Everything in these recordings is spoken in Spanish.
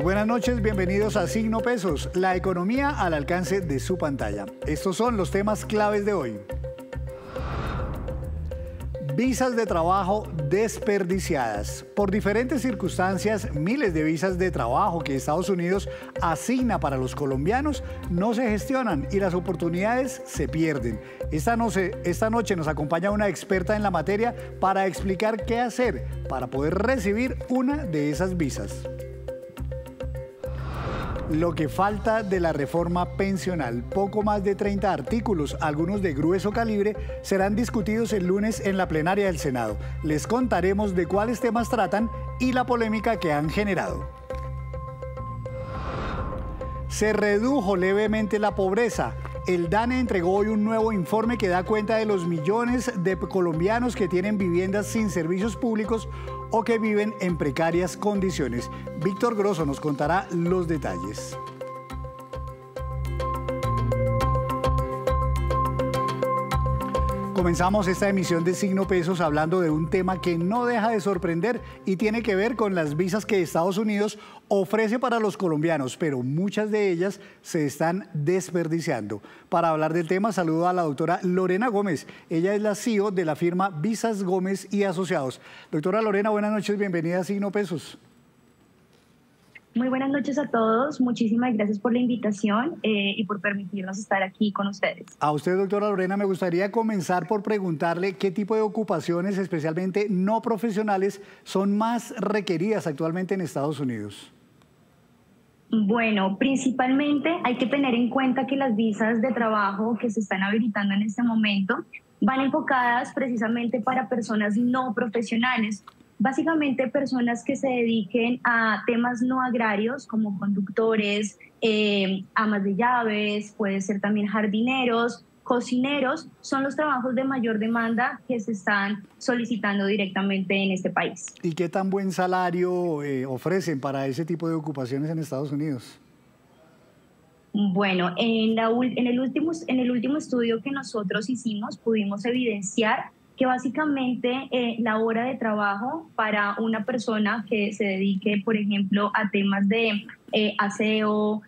buenas noches, bienvenidos a Signo Pesos, la economía al alcance de su pantalla. Estos son los temas claves de hoy. Visas de trabajo desperdiciadas. Por diferentes circunstancias, miles de visas de trabajo que Estados Unidos asigna para los colombianos no se gestionan y las oportunidades se pierden. Esta noche nos acompaña una experta en la materia para explicar qué hacer para poder recibir una de esas visas. Lo que falta de la reforma pensional, poco más de 30 artículos, algunos de grueso calibre, serán discutidos el lunes en la plenaria del Senado. Les contaremos de cuáles temas tratan y la polémica que han generado. Se redujo levemente la pobreza. El DANE entregó hoy un nuevo informe que da cuenta de los millones de colombianos que tienen viviendas sin servicios públicos o que viven en precarias condiciones. Víctor Grosso nos contará los detalles. Comenzamos esta emisión de Signo Pesos hablando de un tema que no deja de sorprender y tiene que ver con las visas que Estados Unidos ofrece para los colombianos, pero muchas de ellas se están desperdiciando. Para hablar del tema, saludo a la doctora Lorena Gómez. Ella es la CEO de la firma Visas Gómez y Asociados. Doctora Lorena, buenas noches, bienvenida a Signo Pesos. Muy buenas noches a todos, muchísimas gracias por la invitación y por permitirnos estar aquí con ustedes. A usted, doctora Lorena, me gustaría comenzar por preguntarle qué tipo de ocupaciones, especialmente no profesionales, son más requeridas actualmente en Estados Unidos. Bueno, principalmente hay que tener en cuenta que las visas de trabajo que se están habilitando en este momento van enfocadas precisamente para personas no profesionales. Básicamente personas que se dediquen a temas no agrarios como conductores, amas de llaves, puede ser también jardineros, cocineros, son los trabajos de mayor demanda que se están solicitando directamente en este país. ¿Y qué tan buen salario ofrecen para ese tipo de ocupaciones en Estados Unidos? Bueno, en el último estudio que nosotros hicimos pudimos evidenciar que básicamente la hora de trabajo para una persona que se dedique, por ejemplo, a temas de aseo,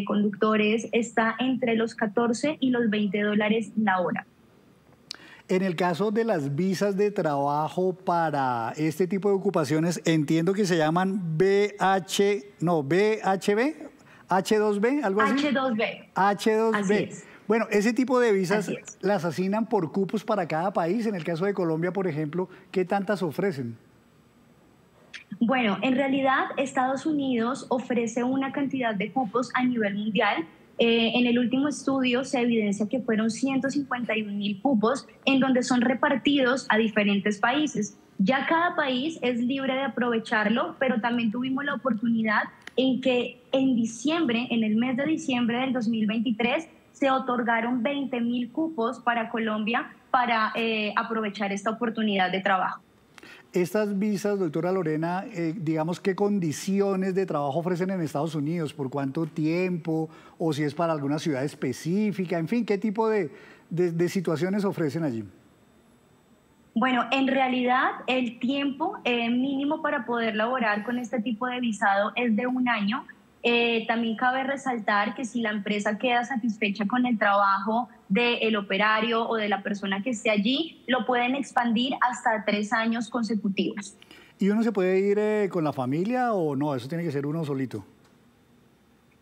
conductores, está entre los 14 y los $20 la hora. En el caso de las visas de trabajo para este tipo de ocupaciones, entiendo que se llaman BHB, H2B, algo así. H2B. H2B. Así es. Bueno, ese tipo de visas las asignan por cupos para cada país. En el caso de Colombia, por ejemplo, ¿qué tantas ofrecen? Bueno, en realidad Estados Unidos ofrece una cantidad de cupos a nivel mundial. En el último estudio se evidencia que fueron 151.000 cupos en donde son repartidos a diferentes países. Ya cada país es libre de aprovecharlo, pero también tuvimos la oportunidad en que en el mes de diciembre del 2023, se otorgaron 20.000 cupos para Colombia para aprovechar esta oportunidad de trabajo. Estas visas, doctora Lorena, digamos, ¿qué condiciones de trabajo ofrecen en Estados Unidos? ¿Por cuánto tiempo? ¿O si es para alguna ciudad específica? En fin, ¿qué tipo de situaciones ofrecen allí? Bueno, en realidad el tiempo mínimo para poder laborar con este tipo de visado es de 1 año. También cabe resaltar que si la empresa queda satisfecha con el trabajo del operario o de la persona que esté allí, lo pueden expandir hasta 3 años consecutivos. ¿Y uno se puede ir con la familia o no? Eso tiene que ser uno solito.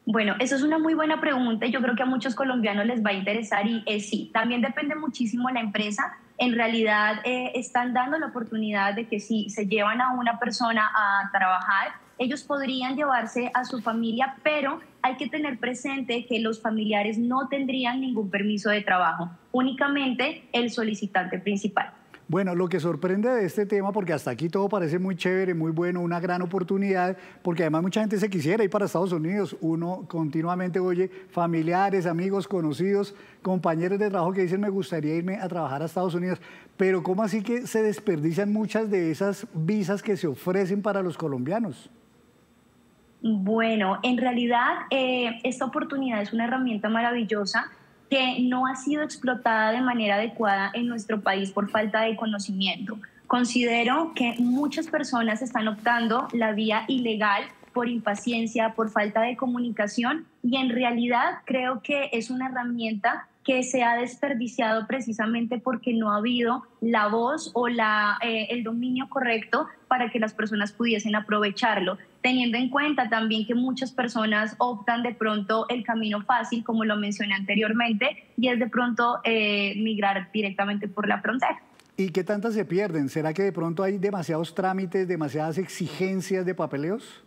Bueno, eso es una muy buena pregunta y yo creo que a muchos colombianos les va a interesar y sí, también depende muchísimo la empresa. En realidad están dando la oportunidad de que si se llevan a una persona a trabajar, ellos podrían llevarse a su familia, pero hay que tener presente que los familiares no tendrían ningún permiso de trabajo, únicamente el solicitante principal. Bueno, lo que sorprende de este tema, porque hasta aquí todo parece muy chévere, muy bueno, una gran oportunidad, porque además mucha gente se quisiera ir para Estados Unidos. Uno continuamente oye familiares, amigos, conocidos, compañeros de trabajo que dicen me gustaría irme a trabajar a Estados Unidos. Pero ¿cómo así que se desperdician muchas de esas visas que se ofrecen para los colombianos? Bueno, en realidad esta oportunidad es una herramienta maravillosa que no ha sido explotada de manera adecuada en nuestro país por falta de conocimiento. Considero que muchas personas están optando la vía ilegal por impaciencia, por falta de comunicación, y en realidad creo que es una herramienta que se ha desperdiciado precisamente porque no ha habido la voz o el dominio correcto para que las personas pudiesen aprovecharlo, teniendo en cuenta también que muchas personas optan de pronto el camino fácil, como lo mencioné anteriormente, y es de pronto migrar directamente por la frontera. ¿Y qué tantas se pierden? ¿Será que de pronto hay demasiados trámites, demasiadas exigencias de papeleos?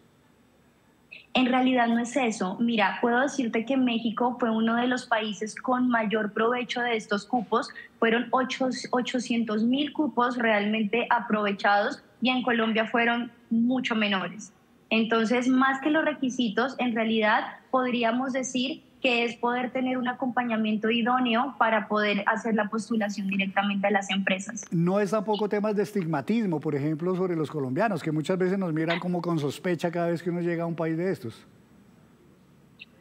En realidad no es eso. Mira, puedo decirte que México fue uno de los países con mayor provecho de estos cupos. Fueron 800.000 cupos realmente aprovechados y en Colombia fueron mucho menores. Entonces, más que los requisitos, en realidad podríamos decir que es poder tener un acompañamiento idóneo para poder hacer la postulación directamente a las empresas. No es tampoco temas de estigmatismo, por ejemplo, sobre los colombianos, que muchas veces nos miran como con sospecha cada vez que uno llega a un país de estos.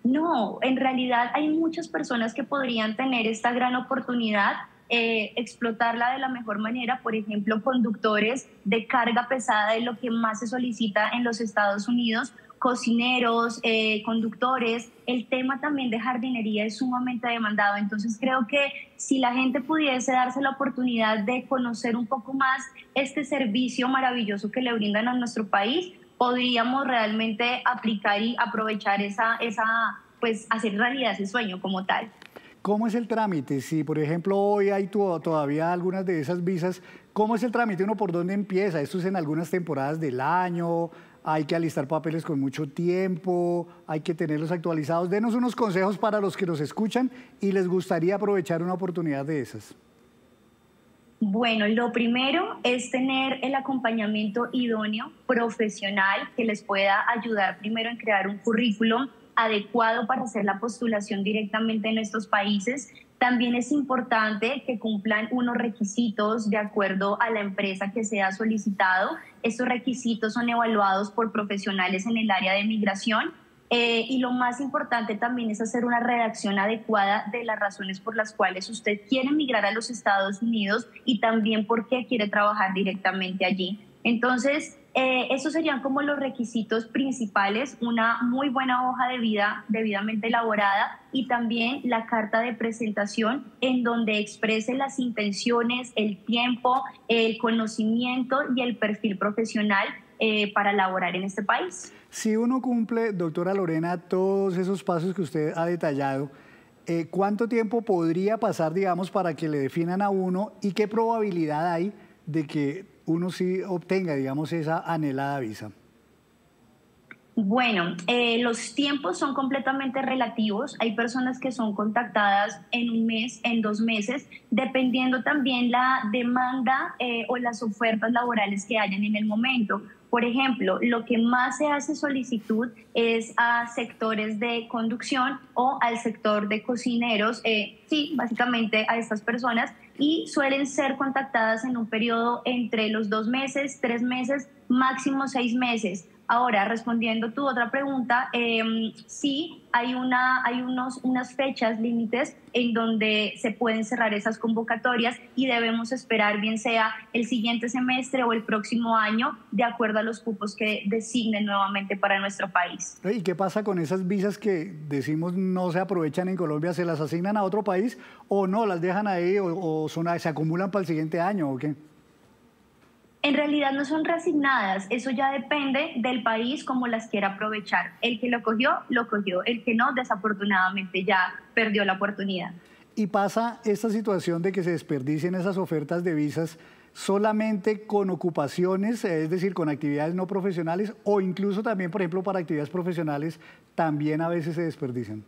No, en realidad hay muchas personas que podrían tener esta gran oportunidad, explotarla de la mejor manera, por ejemplo, conductores de carga pesada, de lo que más se solicita en los Estados Unidos, cocineros, conductores. El tema también de jardinería es sumamente demandado, entonces creo que si la gente pudiese darse la oportunidad de conocer un poco más este servicio maravilloso que le brindan a nuestro país, podríamos realmente aplicar y aprovechar pues hacer realidad ese sueño como tal. ¿Cómo es el trámite? Si, por ejemplo, hoy hay todavía algunas de esas visas, ¿cómo es el trámite? ¿Uno por dónde empieza? ¿Esto es en algunas temporadas del año? ¿Hay que alistar papeles con mucho tiempo? ¿Hay que tenerlos actualizados? Denos unos consejos para los que nos escuchan y les gustaría aprovechar una oportunidad de esas. Bueno, lo primero es tener el acompañamiento idóneo, profesional, que les pueda ayudar primero en crear un currículum adecuado para hacer la postulación directamente en estos países. También es importante que cumplan unos requisitos de acuerdo a la empresa que sea solicitado. Estos requisitos son evaluados por profesionales en el área de migración. Y lo más importante también es hacer una redacción adecuada de las razones por las cuales usted quiere migrar a los Estados Unidos y también por qué quiere trabajar directamente allí. Entonces, esos serían como los requisitos principales, una muy buena hoja de vida debidamente elaborada y también la carta de presentación en donde exprese las intenciones, el tiempo, el conocimiento y el perfil profesional para laborar en este país. Si uno cumple, doctora Lorena, todos esos pasos que usted ha detallado, ¿cuánto tiempo podría pasar, digamos, para que le definan a uno y qué probabilidad hay de que uno sí obtenga, digamos, esa anhelada visa? Bueno, los tiempos son completamente relativos. Hay personas que son contactadas en un mes, en 2 meses, dependiendo también la demanda o las ofertas laborales que hayan en el momento. Por ejemplo, lo que más se hace solicitud es a sectores de conducción o al sector de cocineros, sí, básicamente a estas personas, y suelen ser contactadas en un periodo entre los 2 meses, 3 meses, máximo 6 meses. Ahora, respondiendo tu otra pregunta, sí hay unas fechas límites en donde se pueden cerrar esas convocatorias y debemos esperar bien sea el siguiente semestre o el próximo año, de acuerdo a los cupos que designen nuevamente para nuestro país. ¿Y qué pasa con esas visas que decimos no se aprovechan en Colombia? ¿Se las asignan a otro país o no, las dejan ahí o se acumulan para el siguiente año o qué? En realidad no son reasignadas, eso ya depende del país como las quiera aprovechar. El que lo cogió, el que no, desafortunadamente ya perdió la oportunidad. ¿Y pasa esta situación de que se desperdicien esas ofertas de visas solamente con ocupaciones, es decir, con actividades no profesionales o incluso también, por ejemplo, para actividades profesionales, también a veces se desperdician?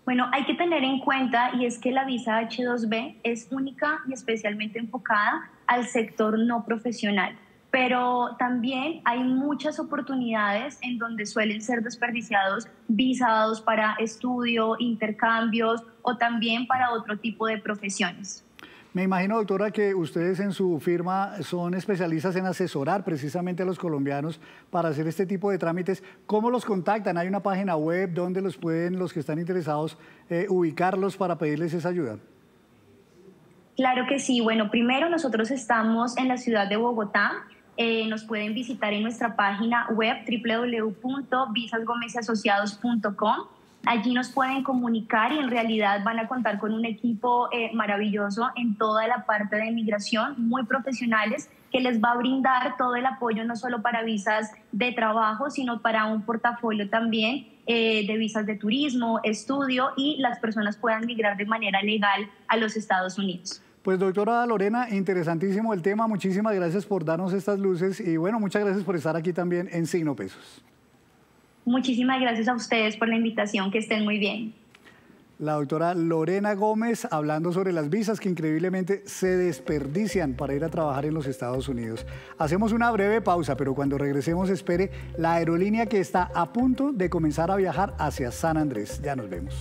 Bueno, hay que tener en cuenta y es que la visa H2B es única y especialmente enfocada al sector no profesional, pero también hay muchas oportunidades en donde suelen ser desperdiciados visados para estudio, intercambios o también para otro tipo de profesiones. Me imagino, doctora, que ustedes en su firma son especialistas en asesorar precisamente a los colombianos para hacer este tipo de trámites. ¿Cómo los contactan? ¿Hay una página web donde los pueden, los que están interesados, ubicarlos para pedirles esa ayuda? Claro que sí. Bueno, primero nosotros estamos en la ciudad de Bogotá. nos pueden visitar en nuestra página web www.visasgomezyasociados.com. Allí nos pueden comunicar y en realidad van a contar con un equipo maravilloso en toda la parte de migración, muy profesionales, que les va a brindar todo el apoyo no solo para visas de trabajo, sino para un portafolio también de visas de turismo, estudio, y las personas puedan migrar de manera legal a los Estados Unidos. Pues doctora Lorena, interesantísimo el tema, muchísimas gracias por darnos estas luces y bueno, muchas gracias por estar aquí también en Signo Pesos. Muchísimas gracias a ustedes por la invitación, que estén muy bien. La doctora Lorena Gómez hablando sobre las visas que increíblemente se desperdician para ir a trabajar en los Estados Unidos. Hacemos una breve pausa, pero cuando regresemos espere la aerolínea que está a punto de comenzar a viajar hacia San Andrés. Ya nos vemos.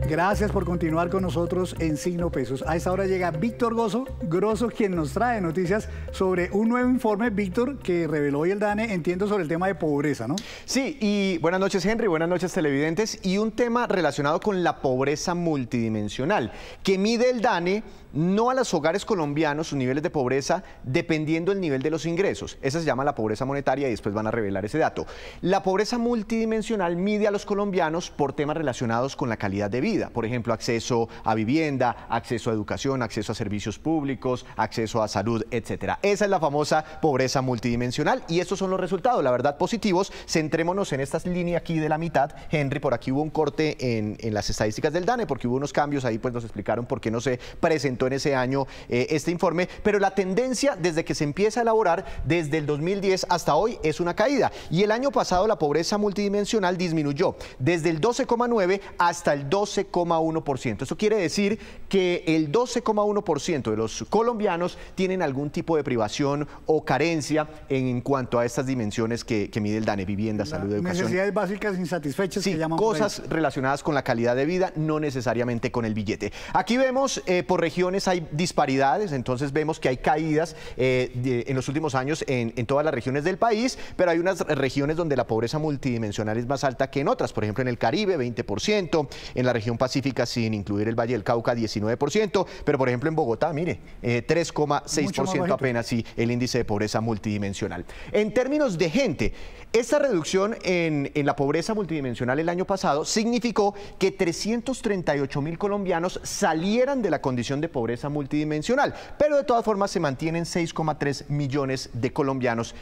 Gracias por continuar con nosotros en Signo Pesos. A esta hora llega Víctor Grosso, quien nos trae noticias sobre un nuevo informe, Víctor, que reveló hoy el DANE, entiendo, sobre el tema de pobreza, ¿no? Sí, y buenas noches, Henry, buenas noches, televidentes, y un tema relacionado con la pobreza multidimensional, que mide el DANE no a los hogares colombianos, sus niveles de pobreza, dependiendo del nivel de los ingresos. Esa se llama la pobreza monetaria y después van a revelar ese dato. La pobreza multidimensional mide a los colombianos por temas relacionados con la calidad de vida. Por ejemplo, acceso a vivienda, acceso a educación, acceso a servicios públicos, acceso a salud, etcétera. Esa es la famosa pobreza multidimensional y estos son los resultados, la verdad, positivos. Centrémonos en esta línea aquí de la mitad. Henry, por aquí hubo un corte en las estadísticas del DANE porque hubo unos cambios ahí, pues nos explicaron por qué no se presentó en ese año este informe, pero la tendencia desde que se empieza a elaborar, desde el 2010 hasta hoy, es una caída. Y el año pasado la pobreza multidimensional disminuyó desde el 12,9 hasta el 12,1%. Eso quiere decir que el 12,1% de los colombianos tienen algún tipo de privación o carencia en cuanto a estas dimensiones que mide el DANE: vivienda, salud, educación. Necesidades básicas insatisfechas, sí, que llaman cosas relacionadas con la calidad de vida, no necesariamente con el billete. Aquí vemos por regiones hay disparidades, entonces vemos que hay caídas en los últimos años en todas las regiones del país, pero hay unas regiones donde la pobreza multidimensional es más alta que en otras. Por ejemplo, en el Caribe, 20%, en la región pacífica, sin incluir el Valle del Cauca, 19%, pero por ejemplo en Bogotá, mire, 3,6% apenas, sí, el índice de pobreza multidimensional. En términos de gente, esta reducción en la pobreza multidimensional el año pasado significó que 338.000 colombianos salieran de la condición de pobreza multidimensional, pero de todas formas se mantienen 6,3 millones de colombianos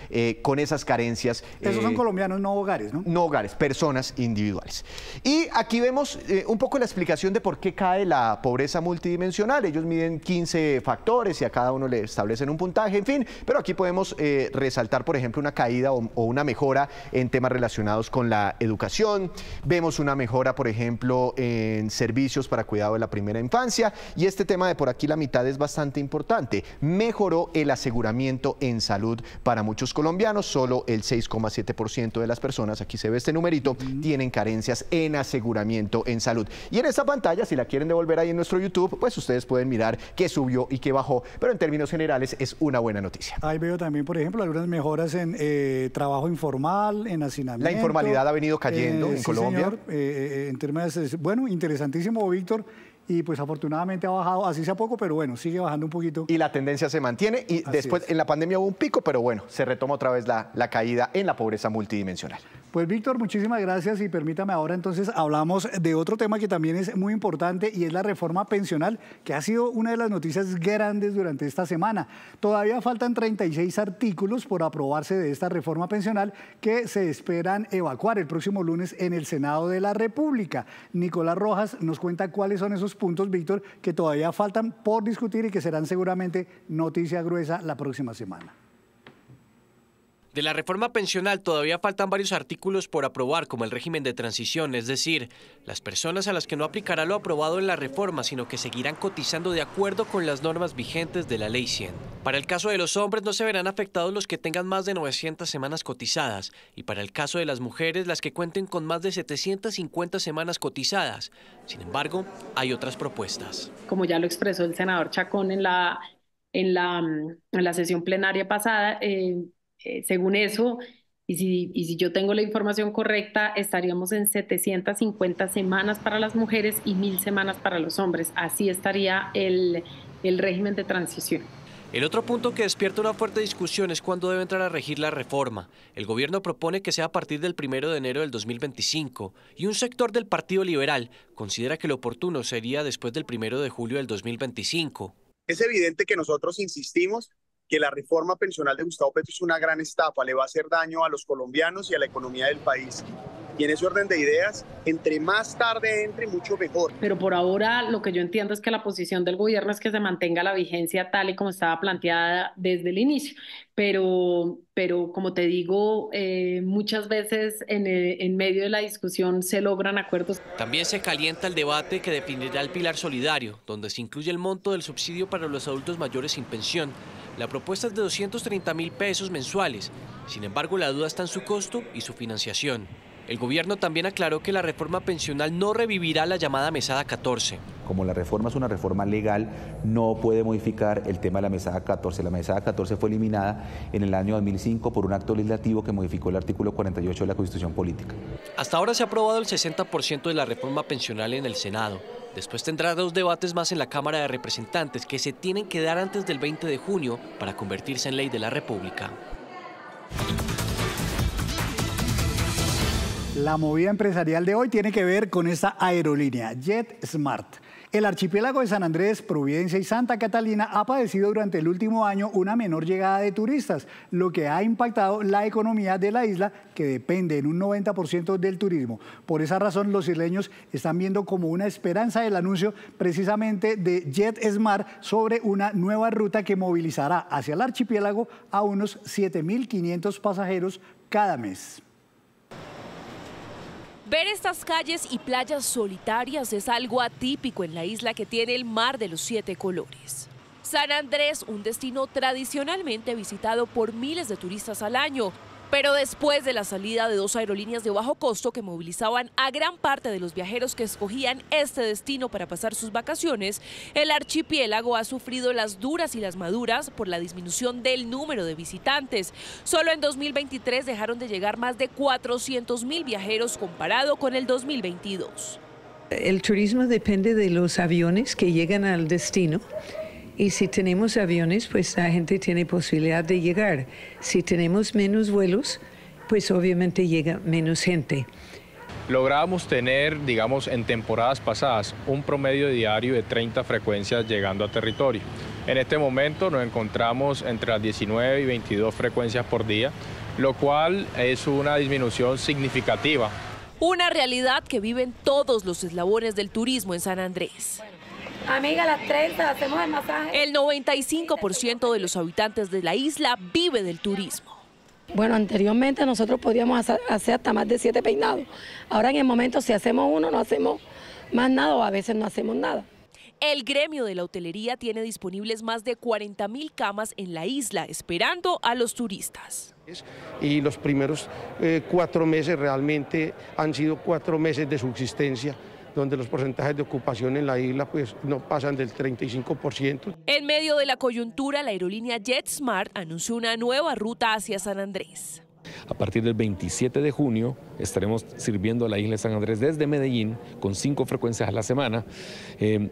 con esas carencias. Esos son colombianos, no hogares, ¿no? No hogares, personas individuales. Y aquí vemos un poco la explicación de por qué cae la pobreza multidimensional. Ellos miden 15 factores y a cada uno le establecen un puntaje, en fin, pero aquí podemos resaltar, por ejemplo, una caída o una mejora en temas relacionados con la educación. Vemos una mejora, por ejemplo, en servicios para cuidado de la primera infancia, y este tema de por aquí la mitad es bastante importante. Mejoró el aseguramiento en salud para muchos colombianos. Solo el 6,7% de las personas, aquí se ve este numerito, tienen carencias en aseguramiento en salud. Y en esta pantalla, si la quieren devolver ahí en nuestro YouTube, pues ustedes pueden mirar qué subió y qué bajó, pero en términos generales es una buena noticia. Ahí veo también, por ejemplo, algunas mejoras en trabajo informal, en hacinamiento. La informalidad ha venido cayendo en sí, Colombia. Señor, en términos, bueno, interesantísimo, Víctor. Y pues afortunadamente ha bajado, así sea poco, pero bueno, sigue bajando un poquito. Y la tendencia se mantiene y así después en la pandemia hubo un pico, pero bueno, se retoma otra vez la caída en la pobreza multidimensional. Pues Víctor, muchísimas gracias y permítame ahora entonces hablamos de otro tema que también es muy importante y es la reforma pensional, que ha sido una de las noticias grandes durante esta semana. Todavía faltan 36 artículos por aprobarse de esta reforma pensional que se esperan evacuar el próximo lunes en el Senado de la República. Nicolás Rojas nos cuenta cuáles son esos puntos, Víctor, que todavía faltan por discutir y que serán seguramente noticia gruesa la próxima semana. De la reforma pensional todavía faltan varios artículos por aprobar, como el régimen de transición, es decir, las personas a las que no aplicará lo aprobado en la reforma, sino que seguirán cotizando de acuerdo con las normas vigentes de la Ley 100. Para el caso de los hombres no se verán afectados los que tengan más de 900 semanas cotizadas, y para el caso de las mujeres las que cuenten con más de 750 semanas cotizadas. Sin embargo, hay otras propuestas. Como ya lo expresó el senador Chacón en la sesión plenaria pasada, según eso, Y si yo tengo la información correcta, estaríamos en 750 semanas para las mujeres y 1000 semanas para los hombres. Así estaría el régimen de transición. El otro punto que despierta una fuerte discusión es cuándo debe entrar a regir la reforma. El gobierno propone que sea a partir del 1 de enero del 2025 y un sector del Partido Liberal considera que lo oportuno sería después del 1 de julio del 2025. Es evidente que nosotros insistimos que la reforma pensional de Gustavo Petro es una gran estafa, le va a hacer daño a los colombianos y a la economía del país. Y en ese orden de ideas, entre más tarde entre, mucho mejor. Pero por ahora lo que yo entiendo es que la posición del gobierno es que se mantenga la vigencia tal y como estaba planteada desde el inicio. Pero como te digo, muchas veces en medio de la discusión se logran acuerdos. También se calienta el debate que definirá el pilar solidario, donde se incluye el monto del subsidio para los adultos mayores sin pensión. La propuesta es de 230.000 pesos mensuales. Sin embargo, la duda está en su costo y su financiación. El gobierno también aclaró que la reforma pensional no revivirá la llamada mesada 14. Como la reforma es una reforma legal, no puede modificar el tema de la mesada 14. La mesada 14 fue eliminada en el año 2005 por un acto legislativo que modificó el artículo 48 de la Constitución Política. Hasta ahora se ha aprobado el 60% de la reforma pensional en el Senado. Después tendrá 2 debates más en la Cámara de Representantes que se tienen que dar antes del 20 de junio para convertirse en ley de la República. La movida empresarial de hoy tiene que ver con esta aerolínea, JetSmart. El archipiélago de San Andrés, Providencia y Santa Catalina ha padecido durante el último año una menor llegada de turistas, lo que ha impactado la economía de la isla, que depende en un 90% del turismo. Por esa razón, los isleños están viendo como una esperanza el anuncio precisamente de JetSmart sobre una nueva ruta que movilizará hacia el archipiélago a unos 7.500 pasajeros cada mes. Ver estas calles y playas solitarias es algo atípico en la isla que tiene el mar de los 7 colores. San Andrés, un destino tradicionalmente visitado por miles de turistas al año, pero después de la salida de 2 aerolíneas de bajo costo que movilizaban a gran parte de los viajeros que escogían este destino para pasar sus vacaciones, el archipiélago ha sufrido las duras y las maduras por la disminución del número de visitantes. Solo en 2023 dejaron de llegar más de 400.000 viajeros comparado con el 2022. El turismo depende de los aviones que llegan al destino. Y si tenemos aviones, pues la gente tiene posibilidad de llegar. Si tenemos menos vuelos, pues obviamente llega menos gente. Lográbamos tener, digamos, en temporadas pasadas, un promedio diario de 30 frecuencias llegando a territorio. En este momento nos encontramos entre las 19 y 22 frecuencias por día, lo cual es una disminución significativa. Una realidad que viven todos los eslabones del turismo en San Andrés. Amiga, a las 30 hacemos el masaje. El 95% de los habitantes de la isla vive del turismo. Bueno, anteriormente nosotros podíamos hacer hasta más de 7 peinados. Ahora en el momento si hacemos uno no hacemos más nada o a veces no hacemos nada. El gremio de la hotelería tiene disponibles más de 40.000 camas en la isla, esperando a los turistas. Y los primeros 4 meses realmente han sido 4 meses de subsistencia, donde los porcentajes de ocupación en la isla pues no pasan del 35%. En medio de la coyuntura, la aerolínea JetSmart anunció una nueva ruta hacia San Andrés. A partir del 27 de junio estaremos sirviendo a la isla de San Andrés desde Medellín con 5 frecuencias a la semana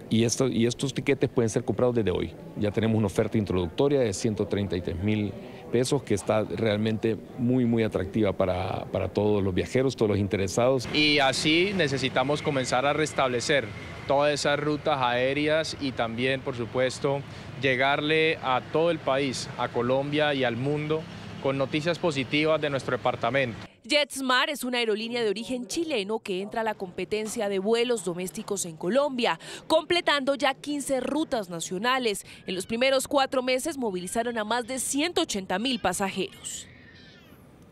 y estos tiquetes pueden ser comprados desde hoy. Ya tenemos una oferta introductoria de 133.000 pesos que está realmente muy atractiva para todos los viajeros, todos los interesados. Y así necesitamos comenzar a restablecer todas esas rutas aéreas y también, por supuesto, llegarle a todo el país, a Colombia y al mundo, con noticias positivas de nuestro departamento. JetSmart es una aerolínea de origen chileno que entra a la competencia de vuelos domésticos en Colombia, completando ya 15 rutas nacionales. En los primeros 4 meses movilizaron a más de 180.000 pasajeros.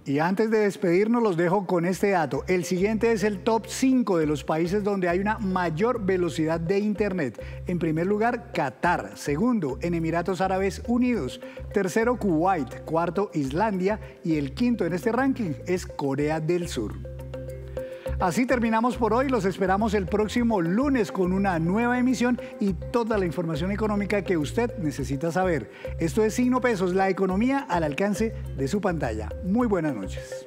Y antes de despedirnos los dejo con este dato. El siguiente es el top 5 de los países donde hay una mayor velocidad de internet. En primer lugar, Qatar. Segundo, en Emiratos Árabes Unidos. Tercero, Kuwait. Cuarto, Islandia. Y el quinto en este ranking es Corea del Sur. Así terminamos por hoy. Los esperamos el próximo lunes con una nueva emisión y toda la información económica que usted necesita saber. Esto es Signo Pesos, la economía al alcance de su pantalla. Muy buenas noches.